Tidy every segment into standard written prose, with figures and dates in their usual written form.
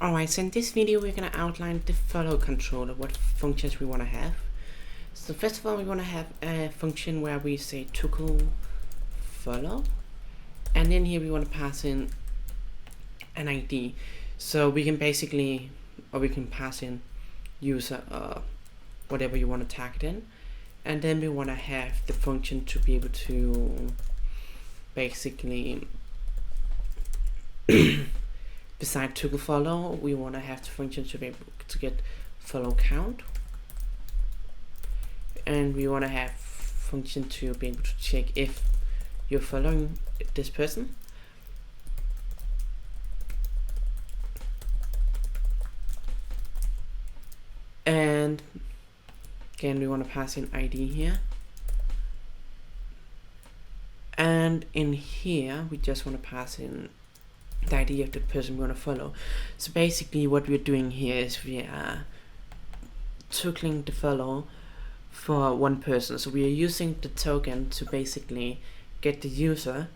Alright, so in this video we're going to outline the follow controller, what functions we want to have. So first of all, we want to have a function where we say tuple follow, and then here we want to pass in an ID. So we can basically, or we can pass in user or whatever you want to tag it in, and then we want to have the function to be able to basically beside tuple follow, we want to have the function to be able to get follow count, and we want to have function to be able to check if you're following this person. And again, we want to pass in ID here, and in here we just want to pass in the ID of the person we want to follow. So basically what we're doing here is we are tupling the follow for one person. So we are using the token to basically get the user,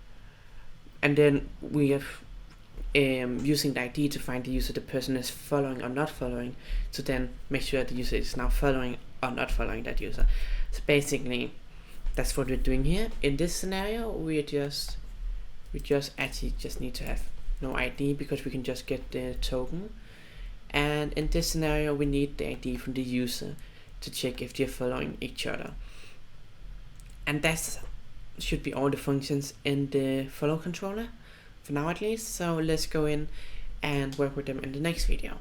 and then we are using the ID to find the user the person is following or not following, to then make sure the user is now following or not following that user. So basically that's what we're doing here. In this scenario, we just actually just need to have no ID because we can just get the token, and in this scenario we need the ID from the user to check if they're following each other. And that should be all the functions in the follow controller for now, at least. So let's go in and work with them in the next video.